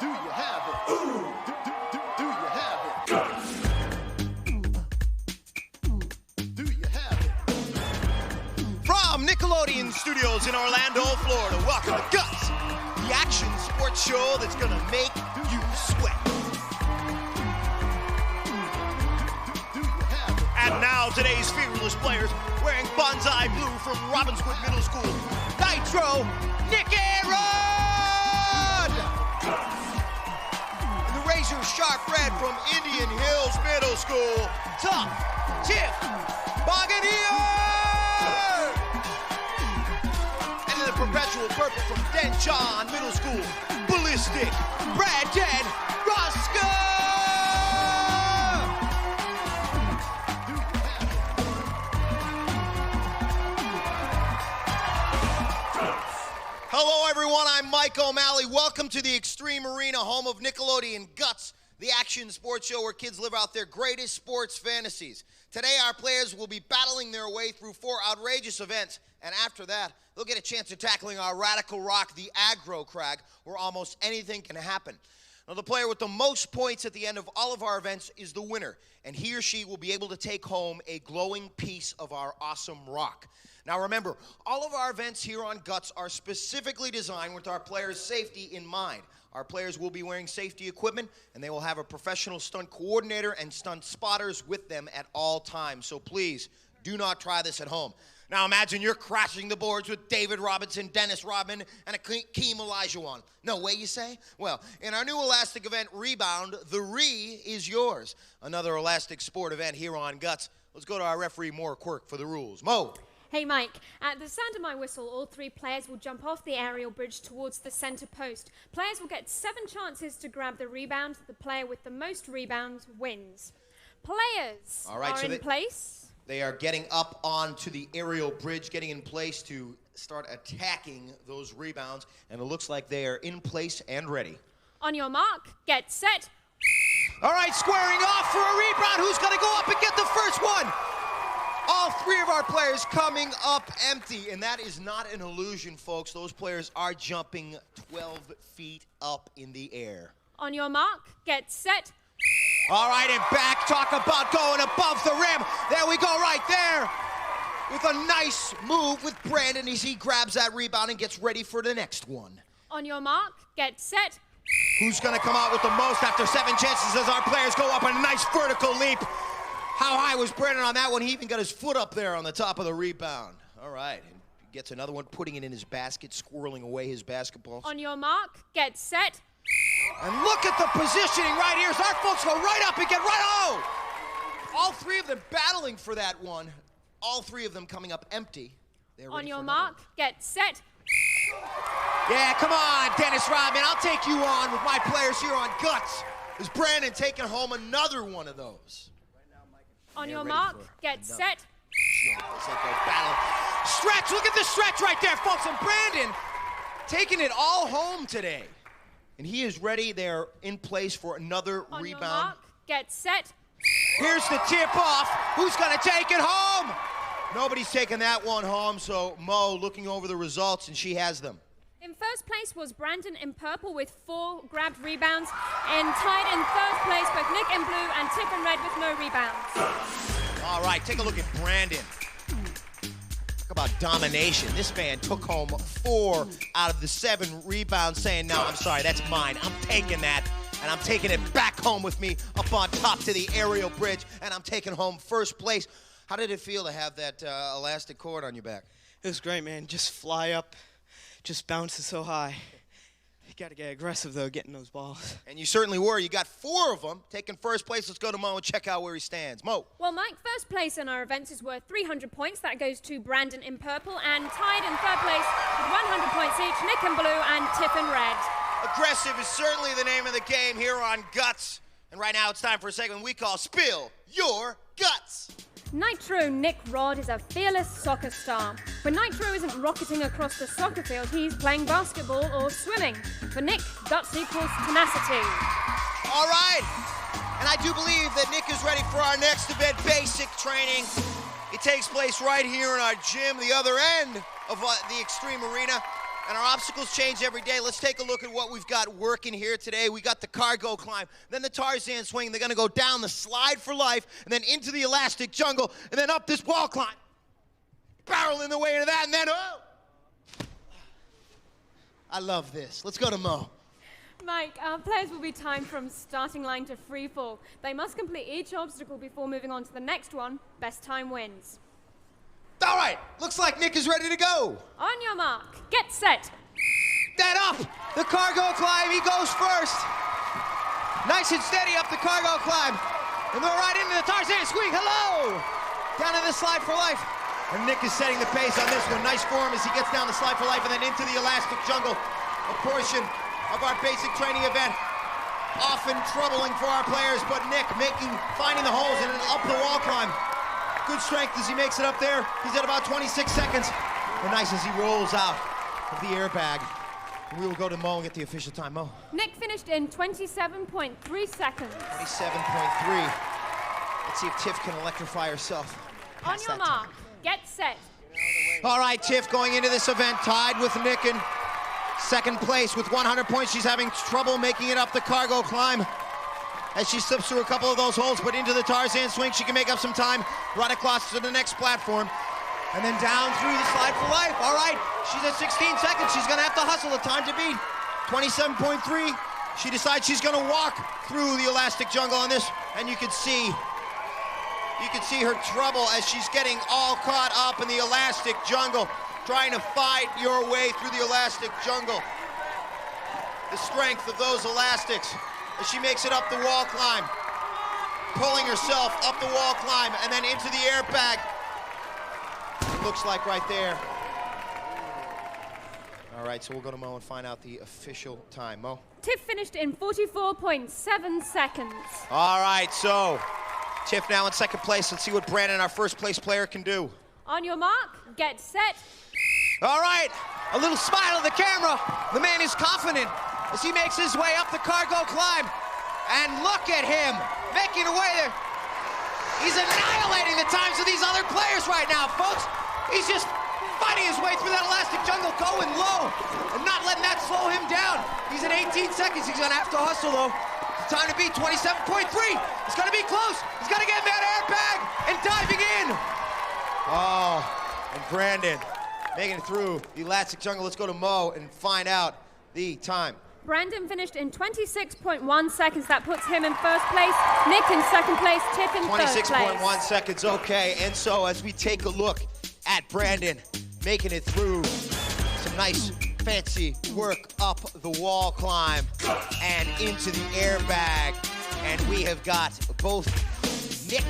Do you have it? Do you have it? Do you have it? From Nickelodeon Studios in Orlando, Florida, welcome to Guts, the action sports show that's gonna make you sweat. And now today's fearless players wearing bonsai blue from Robbinswood Middle School, Nitro, Nickelodeon! The razor sharp red from Indian Hills Middle School, Tuff, Tiff, Barganter! And in the perpetual purple from Denjon Middle School, Ballistic, Barganter, Roska! Hello everyone, I'm Mike O'Malley. Welcome to the Extreme Arena, home of Nickelodeon Guts, the action sports show where kids live out their greatest sports fantasies. Today our players will be battling their way through 4 outrageous events, and after that, they'll get a chance at tackling our radical rock, the aggro crag, where almost anything can happen. Now the player with the most points at the end of all of our events is the winner, and he or she will be able to take home a glowing piece of our awesome rock. Now remember, all of our events here on Guts are specifically designed with our players' safety in mind. Our players will be wearing safety equipment, and they will have a professional stunt coordinator and stunt spotters with them at all times. So please, do not try this at home. Now imagine you're crashing the boards with David Robinson, Dennis Rodman, and Akeem Olajuwon. No way, you say? Well, in our new elastic event, Rebound, the Re is yours. Another elastic sport event here on Guts. Let's go to our referee, Moira Quirk, for the rules. Mo. Hey Mike, at the sound of my whistle, all 3 players will jump off the aerial bridge towards the center post. Players will get 7 chances to grab the rebound. The player with the most rebounds wins. Players are in place. They are getting up onto the aerial bridge, getting in place to start attacking those rebounds, and it looks like they are in place and ready. On your mark, get set. All right, squaring off for a rebound. Who's going to go up and get the first one? All 3 of our players coming up empty, and that is not an illusion, folks. Those players are jumping 12 feet up in the air. On your mark, get set. All right, and back. Talk about going above the rim. There we go right there. With a nice move with Brandon as he grabs that rebound and gets ready for the next one. On your mark, get set. Who's going to come out with the most after 7 chances as our players go up a nice vertical leap? How high was Brandon on that one? He even got his foot up there on the top of the rebound. All right, and he gets another one, putting it in his basket, squirreling away his basketballs. On your mark, get set. And look at the positioning right here as our folks go right up and get right out. All 3 of them battling for that one. All 3 of them coming up empty. They're on your mark, get set. Yeah, come on, Dennis Rodman. I'll take you on with my players here on Guts. Is Brandon taking home another one of those? On your mark, get set. Stretch, look at the stretch right there, folks. And Brandon taking it all home today. And he is ready. They're in place for another rebound. On your mark, get set. Here's the tip off. Who's going to take it home? Nobody's taking that one home, so Mo looking over the results, and she has them. In first place was Brandon in purple with 4 grabbed rebounds, and tied in 3rd place both Nick in blue and Tiff in red with no rebounds. All right, take a look at Brandon. Talk about domination. This man took home 4 out of the 7 rebounds, saying, no, I'm sorry, that's mine. I'm taking that, and I'm taking it back home with me up on top to the aerial bridge, and I'm taking home first place. How did it feel to have that elastic cord on your back? It was great, man. Just fly up. Just bounces so high. You got to get aggressive, though, getting those balls. And you certainly were. You got 4 of them. Taking first place. Let's go to Mo and check out where he stands. Mo. Well, Mike, first place in our events is worth 300 points. That goes to Brandon in purple. And tied in 3rd place with 100 points each, Nick in blue and Tiff in red. Aggressive is certainly the name of the game here on Guts. And right now it's time for a segment we call Spill Your Guts. Nitro Nick Rod is a fearless soccer star. When Nitro isn't rocketing across the soccer field, he's playing basketball or swimming. For Nick, guts equals tenacity. All right. And I do believe that Nick is ready for our next event, basic training. It takes place right here in our gym, the other end of the Extreme Arena. And our obstacles change every day. Let's take a look at what we've got working here today. We got the cargo climb, then the Tarzan swing. They're gonna go down the slide for life, and then into the elastic jungle, and then up this wall climb. Barrel in the way into that, and then, oh! I love this. Let's go to Mo. Mike, our players will be timed from starting line to free fall. They must complete each obstacle before moving on to the next one. Best time wins. All right, looks like Nick is ready to go. On your mark, get set. That up, the cargo climb, he goes first. Nice and steady up the cargo climb. And they're right into the Tarzan swing, hello! Down to the slide for life. And Nick is setting the pace on this one. Nice form as he gets down the slide for life and then into the elastic jungle. A portion of our basic training event. Often troubling for our players, but Nick finding the holes and an up the wall climb. Good strength as he makes it up there. He's at about 26 seconds. And nice as he rolls out of the airbag. We will go to Mo and get the official time. Mo. Nick finished in 27.3 seconds. 27.3. Let's see if Tiff can electrify herself. On your mark, get set. All right, Tiff going into this event tied with Nick in second place with 100 points. She's having trouble making it up the cargo climb as she slips through a couple of those holes, but into the Tarzan swing. She can make up some time, run across to the next platform, and then down through the slide for life. All right, she's at 16 seconds. She's gonna have to hustle. The time to beat, 27.3. She decides she's gonna walk through the elastic jungle on this, and you can see her trouble as she's getting all caught up in the elastic jungle, trying to fight your way through the elastic jungle. The strength of those elastics as she makes it up the wall climb, pulling herself up the wall climb and then into the airbag. It looks like right there. All right, so we'll go to Mo and find out the official time. Mo? Tiff finished in 44.7 seconds. All right, so Tiff now in second place. Let's see what Brandon, our first place player, can do. On your mark, get set. All right, a little smile at the camera. The man is confident as he makes his way up the cargo climb. And look at him, making away there. He's annihilating the times of these other players right now, folks. He's just fighting his way through that elastic jungle, going low, and not letting that slow him down. He's at 18 seconds. He's gonna have to hustle, though. Time to beat 27.3. It's gonna be close. He's gonna get in that airbag and diving in. Oh, and Brandon making it through the elastic jungle. Let's go to Mo and find out the time. Brandon finished in 26.1 seconds. That puts him in first place. Nick in second place. Tiff in third place. 26.1 seconds, okay. And so as we take a look at Brandon making it through some nice fancy work up the wall climb and into the airbag. And we have got both Nick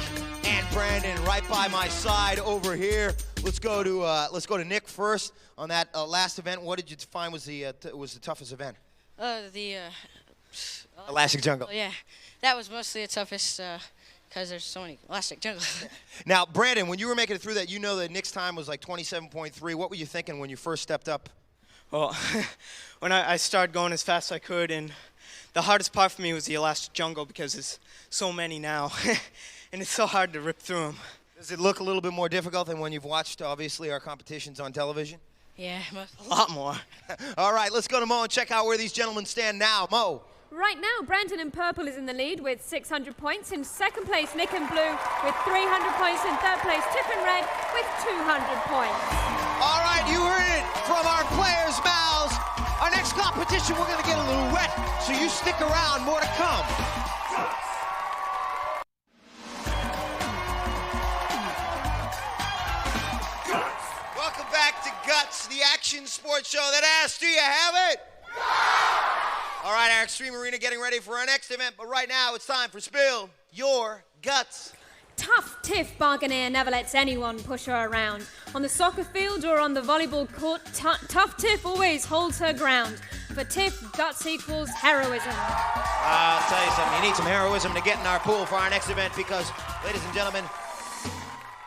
and Brandon right by my side over here. Let's go to Nick first on that last event. What did you find was the toughest event? Elastic jungle. Yeah, that was mostly the toughest because there's so many elastic jungles. Now, Brandon, when you were making it through that, you know that Nick's time was like 27.3. What were you thinking when you first stepped up? Well, when I started going as fast as I could, and the hardest part for me was the elastic jungle because there's so many now, and it's so hard to rip through them. Does it look a little bit more difficult than when you've watched, obviously, our competitions on television? Yeah, a lot more. All right, let's go to Mo and check out where these gentlemen stand now. Mo. Right now, Brandon in purple is in the lead with 600 points. In second place, Nick in blue with 300 points. In third place, Tiff in red with 200 points. All right, you heard it from our players' mouths. Our next competition, we're going to get a little wet, so you stick around. More to come. Welcome back to Guts, the action sports show that asks, do you have it? All right, our Extreme Arena getting ready for our next event, but right now it's time for Spill Your Guts. Tough Tiff Barganter never lets anyone push her around. On the soccer field or on the volleyball court, Tough Tiff always holds her ground. For Tiff, guts equals heroism. I'll tell you something, you need some heroism to get in our pool for our next event because, ladies and gentlemen,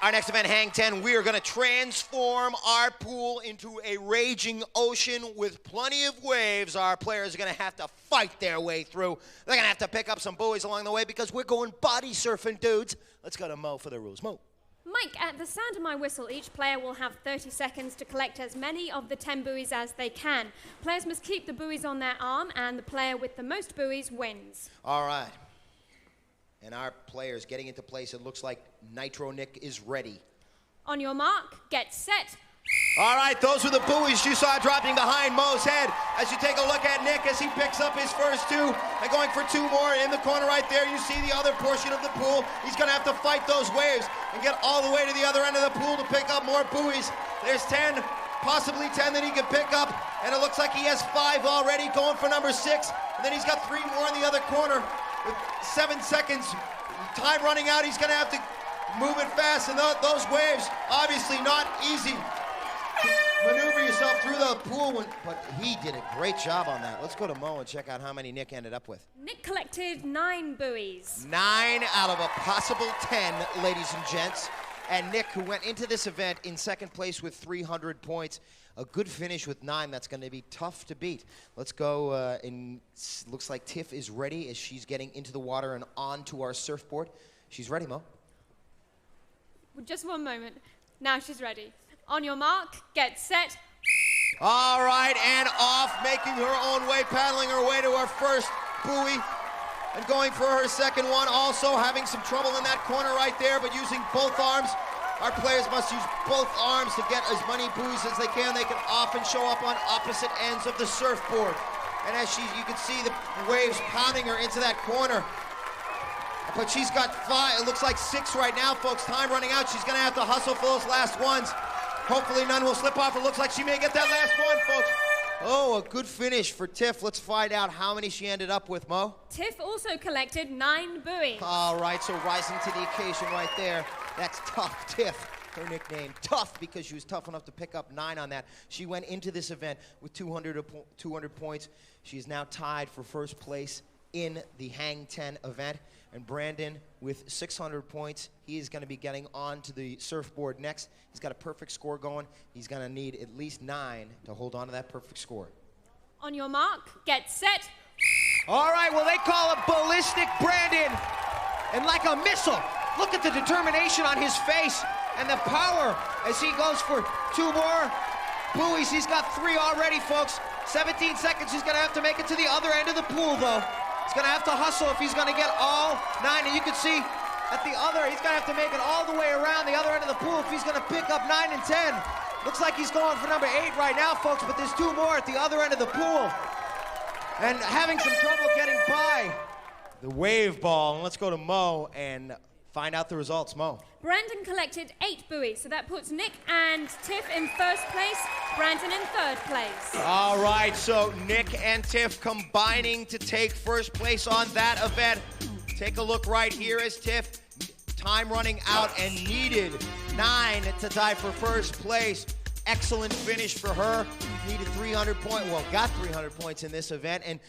our next event, Hang 10, we are going to transform our pool into a raging ocean with plenty of waves. Our players are going to have to fight their way through. They're going to have to pick up some buoys along the way because we're going body surfing, dudes. Let's go to Mo for the rules. Mo. Mike, at the sound of my whistle, each player will have 30 seconds to collect as many of the 10 buoys as they can. Players must keep the buoys on their arm, and the player with the most buoys wins. All right. And our players getting into place. It looks like Nitro Nick is ready. On your mark, get set. All right, those were the buoys you saw dropping behind Mo's head. As you take a look at Nick as he picks up his first two and going for two more in the corner right there. You see the other portion of the pool. He's going to have to fight those waves and get all the way to the other end of the pool to pick up more buoys. There's 10, possibly 10 that he can pick up, and it looks like he has 5 already going for number 6. And then he's got 3 more in the other corner with 7 seconds. Time running out, he's going to have to move it fast, and those waves, obviously not easy. Maneuver yourself through the pool, but he did a great job on that. Let's go to Mo and check out how many Nick ended up with. Nick collected 9 buoys. 9 out of a possible 10, ladies and gents. And Nick, who went into this event in second place with 300 points, a good finish with 9. That's going to be tough to beat. Let's go, and looks like Tiff is ready as she's getting into the water and onto our surfboard. She's ready, Mo. Just one moment. Now she's ready. On your mark, get set. All right, and off, making her own way, paddling her way to her first buoy, and going for her second one. Also having some trouble in that corner right there, but using both arms. Our players must use both arms to get as many buoys as they can. They can often show up on opposite ends of the surfboard. And as you can see the waves pounding her into that corner. But she's got 5, it looks like 6 right now, folks. Time running out. She's gonna have to hustle for those last ones. Hopefully none will slip off. It looks like she may get that last one, folks. Oh, a good finish for Tiff. Let's find out how many she ended up with, Mo. Tiff also collected 9 buoys. All right, so rising to the occasion right there. That's Tough Tiff, her nickname. Tough because she was tough enough to pick up 9 on that. She went into this event with 200 points. She is now tied for first place in the Hang 10 event. And Brandon with 600 points. He is going to be getting onto the surfboard next. He's got a perfect score going. He's going to need at least 9 to hold on to that perfect score. On your mark, get set. All right, well, they call it Ballistic Brandon. And like a missile, look at the determination on his face and the power as he goes for 2 more buoys. He's got 3 already, folks. 17 seconds. He's going to have to make it to the other end of the pool, though. He's going to have to hustle if he's going to get all 9. And you can see at the other, he's going to have to make it all the way around the other end of the pool if he's going to pick up 9 and 10. Looks like he's going for number 8 right now, folks, but there's 2 more at the other end of the pool. And having some trouble getting by the wave ball. And let's go to Mo and find out the results, Mo. Brandon collected 8 buoys, so that puts Nick and Tiff in first place, Brandon in third place. All right, so Nick and Tiff combining to take first place on that event. Take a look right here as Tiff, time running out and needed 9 to tie for first place. Excellent finish for her. Needed 300 points, well, got 300 points in this event. And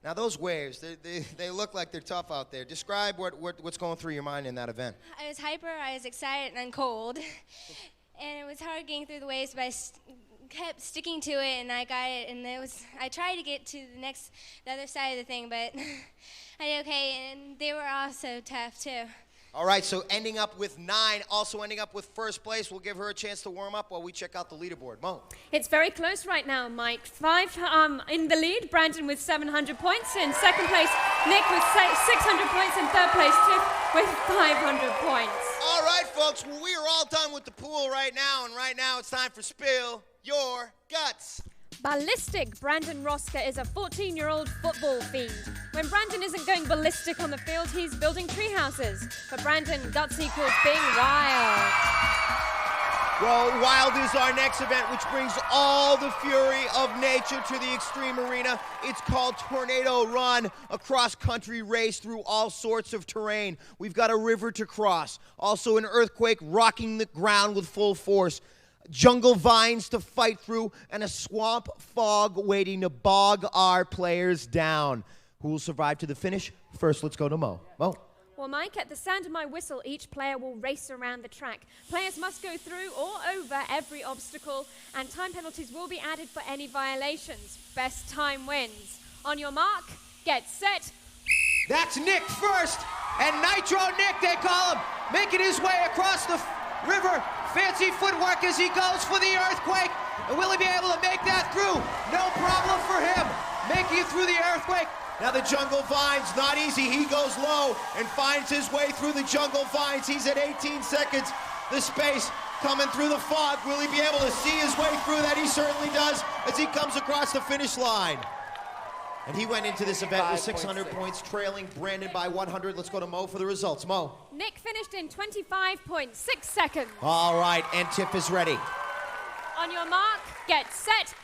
now those waves, they look like they're tough out there. Describe what's going through your mind in that event. I was hyper, I was excited, and cold. And it was hard getting through the waves, but I kept sticking to it, and I got it. And I tried to get to the other side of the thing, but I did okay. And they were also tough too. All right, so ending up with 9, also ending up with first place. We'll give her a chance to warm up while we check out the leaderboard. Mo. It's very close right now, Mike. 5 in the lead, Brandon with 700 points. In second place, Nick with 600 points. In third place, Tiff with 500 points. All right, folks, well, we are all done with the pool right now, and right now it's time for Spill Your Guts. Ballistic Brandon Roska is a 14-year-old football fiend. When Brandon isn't going ballistic on the field, he's building tree houses. For Brandon, guts equals being wild. Well, Wild is our next event, which brings all the fury of nature to the Extreme Arena. It's called Tornado Run, a cross-country race through all sorts of terrain. We've got a river to cross, also an earthquake rocking the ground with full force, jungle vines to fight through, and a swamp fog waiting to bog our players down. Who will survive to the finish? First, let's go to Mo. Mo. Well, Mike, at the sound of my whistle, each player will race around the track. Players must go through or over every obstacle, and time penalties will be added for any violations. Best time wins. On your mark, get set. That's Nick first, and Nitro Nick, they call him, making his way across the River, fancy footwork as he goes for the earthquake. And will he be able to make that through? No problem for him, making it through the earthquake. Now the jungle vines, not easy. He goes low and finds his way through the jungle vines. He's at 18 seconds. The space coming through the fog. Will he be able to see his way through that? He certainly does as he comes across the finish line. And he went into this event with 600 points, trailing Brandon by 100. Let's go to Mo for the results. Mo. Nick finished in 25.6 seconds. All right, and Tiff is ready. On your mark, get set.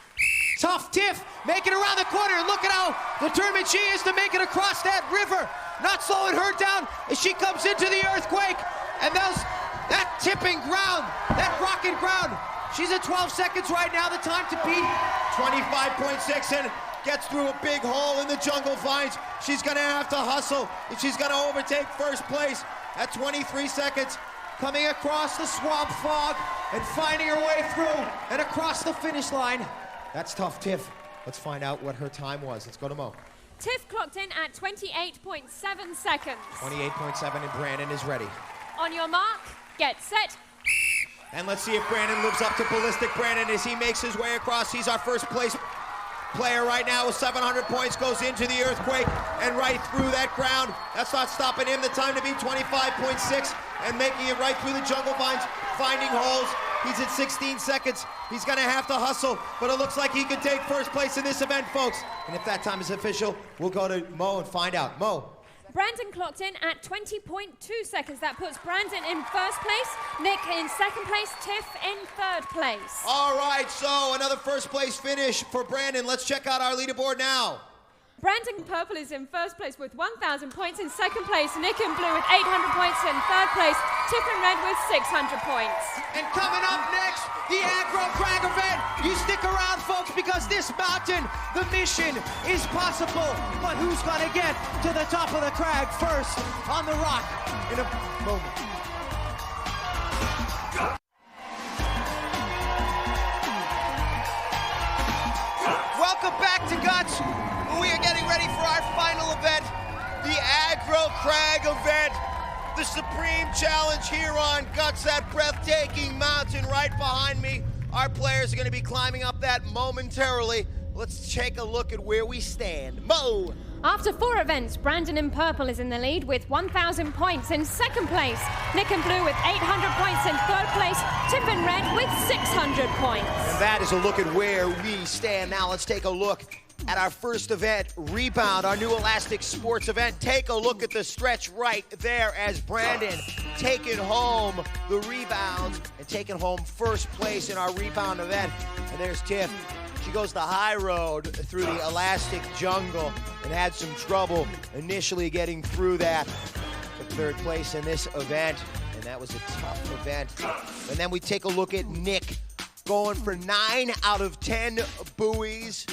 Tough Tiff making around the corner, and look at how determined she is to make it across that river. Not slowing her down as she comes into the earthquake. And that tipping ground, that rocking ground. She's at 12 seconds right now, the time to beat. 25.6 and gets through a big hole in the jungle vines. She's gonna have to hustle if she's gonna overtake first place at 23 seconds. Coming across the swamp fog and finding her way through and across the finish line. That's tough, Tiff. Let's find out what her time was. Let's go to Mo. Tiff clocked in at 28.7 seconds. 28.7 and Brandon is ready. On your mark, get set. And let's see if Brandon lives up to Ballistic. Brandon, as he makes his way across, he's our first place player right now with 700 points, goes into the earthquake and right through that ground. That's not stopping him. The time to beat 25.6 and making it right through the jungle vines, finding holes. He's at 16 seconds. He's gonna have to hustle, but it looks like he could take first place in this event, folks. And if that time is official, we'll go to Mo and find out. Mo. Brandon clocked in at 20.2 seconds. That puts Brandon in first place, Nick in second place, Tiff in third place. All right, so another first place finish for Brandon. Let's check out our leaderboard now. Brandon Purple is in first place with 1,000 points. In second place, Nick in Blue with 800 points. In third place, Tiff in Red with 600 points. And coming up next, the Aggro Crag event. You stick around, folks, because this mountain, the mission is possible. But who's gonna get to the top of the crag first on the rock in a moment? Welcome back to Guts. We are getting ready for our final event, the Aggro Crag event, the supreme challenge here on Guts, that breathtaking mountain right behind me. Our players are going to be climbing up that momentarily. Let's take a look at where we stand. Mo! After 4 events, Brandon in Purple is in the lead with 1,000 points. In second place, Nick in Blue with 800 points. In third place, Tiff in Red with 600 points. And that is a look at where we stand. Now let's take a look at our first event, Rebound, our new Elastic Sports event. Take a look at the stretch right there as Brandon taking home the rebounds and taking home first place in our Rebound event. And there's Tiff. She goes the high road through the Elastic Jungle and had some trouble initially getting through that. Took third place in this event, and that was a tough event. And then we take a look at Nick going for 9 out of 10 buoys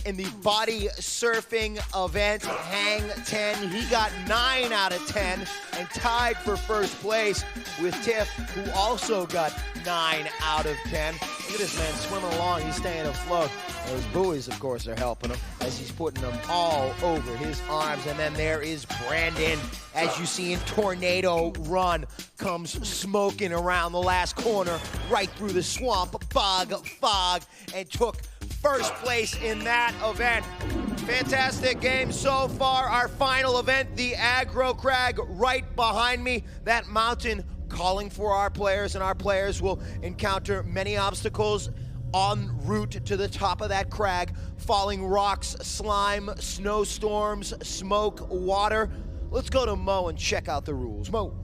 in the body surfing event, Hang 10. He got 9 out of 10 and tied for first place with Tiff, who also got 9 out of 10. Look at this man swimming along. He's staying afloat. Those buoys, of course, are helping him as he's putting them all over his arms. And then there is Brandon, as you see in Tornado Run, comes smoking around the last corner, right through the swamp, fog, and took first place in that event. Fantastic game so far. Our final event, the Aggro Crag, right behind me. That mountain calling for our players, and our players will encounter many obstacles en route to the top of that crag. Falling rocks, slime, snowstorms, smoke, water. Let's go to Mo and check out the rules. Mo.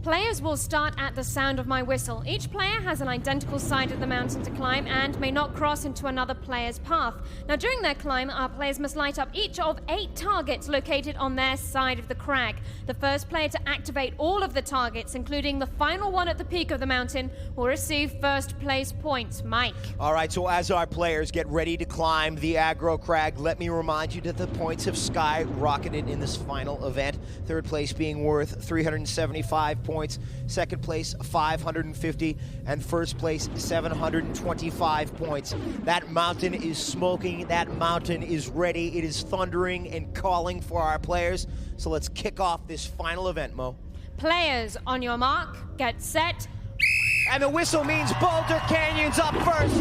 Players will start at the sound of my whistle. Each player has an identical side of the mountain to climb and may not cross into another player's path. Now, during their climb, our players must light up each of 8 targets located on their side of the crag. The first player to activate all of the targets, including the final one at the peak of the mountain, will receive first place points. Mike. All right, so as our players get ready to climb the Aggro Crag, let me remind you that the points have skyrocketed in this final event. Third place being worth 375 points. Second place, 550, and first place, 725 points. That mountain is smoking. That mountain is ready. It is thundering and calling for our players. So let's kick off this final event, Mo. Players, on your mark, get set. And the whistle means Boulder Canyon's up first.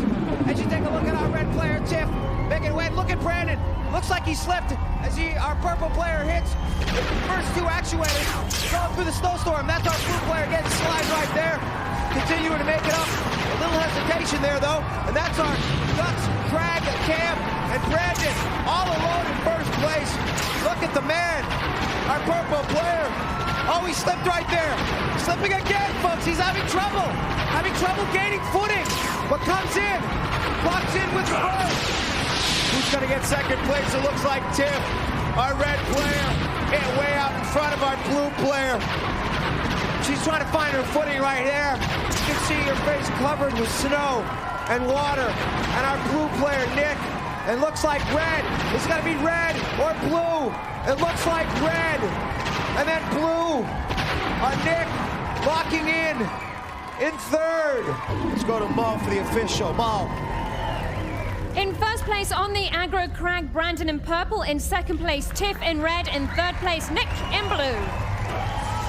As you take a look at our red player, Tiff, making way. Look at Brandon. Looks like he slipped as our purple player hits the first two actuators going through the snowstorm. That's our blue player getting slide right there. Continuing to make it up. A little hesitation there, though. And that's our Guts, Crag, Cam, and Brandon all alone in first place. Look at the man, our purple player. Oh, he slipped right there. Slipping again, folks. He's having trouble gaining footing. But comes in, clocks in with the bird. Who's going to get second place? It looks like Tiff, our red player, hit way out in front of our blue player. She's trying to find her footing right there. You can see her face covered with snow and water. And our blue player, Nick, it looks like red. It's going to be red or blue. It looks like red. And then blue. Nick locking in third. Let's go to Mo for the official. Mo. In first place on the aggro, Crag, Brandon in purple. In second place, Tiff in red. In third place, Nick in blue.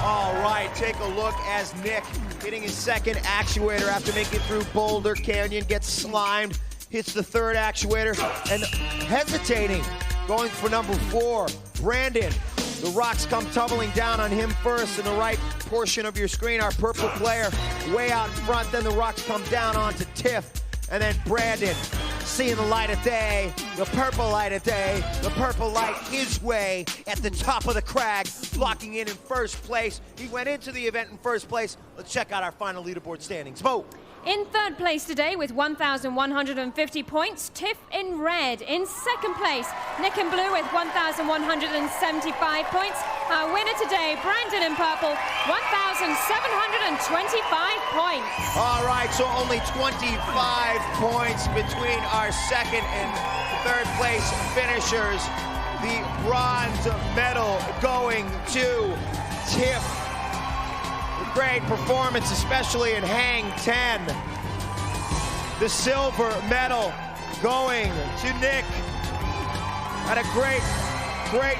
All right, take a look as Nick hitting his second actuator after making it through Boulder Canyon, gets slimed, hits the third actuator, and hesitating, going for number 4, Brandon. The rocks come tumbling down on him first in the right portion of your screen. Our purple player way out in front, then the rocks come down onto Tiff, and then Brandon seeing the light of day, the purple light of day, the purple light his way at the top of the crag, locking in first place. He went into the event in first place. Let's check out our final leaderboard standings. Mo. In third place today with 1,150 points, Tiff in red. In second place, Nick in blue with 1,175 points. Our winner today, Brandon in purple, 1,725 points. All right, so only 25 points between our second and third place finishers. The bronze medal going to Tiff. Great performance, especially in Hang 10. The silver medal going to Nick. Had a great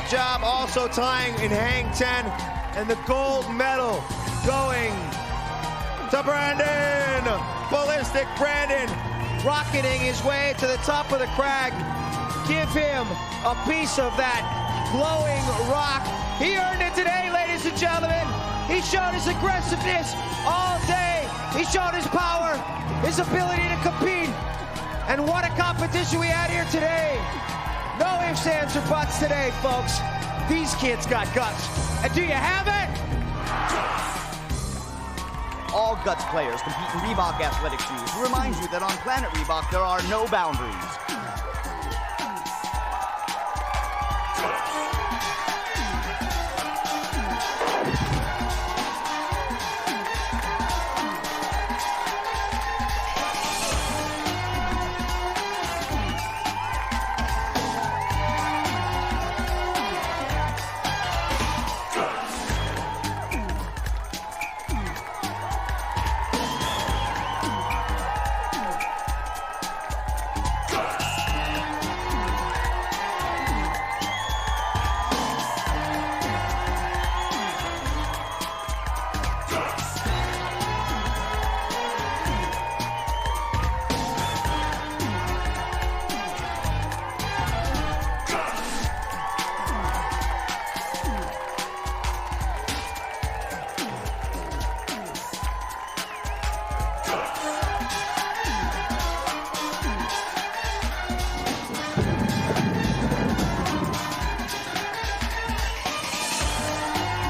job also tying in Hang 10. And the gold medal going to Brandon. Ballistic Brandon, rocketing his way to the top of the crag. Give him a piece of that glowing rock. He earned it today, ladies and gentlemen. He showed his aggressiveness all day. He showed his power, his ability to compete. And what a competition we had here today. No ifs, ands, or buts today, folks. These kids got guts. And do you have it? All Guts players compete in Reebok athletic shoes. To remind you that on Planet Reebok, there are no boundaries.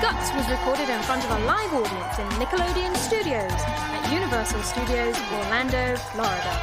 Guts was recorded in front of a live audience in Nickelodeon Studios at Universal Studios, Orlando, Florida.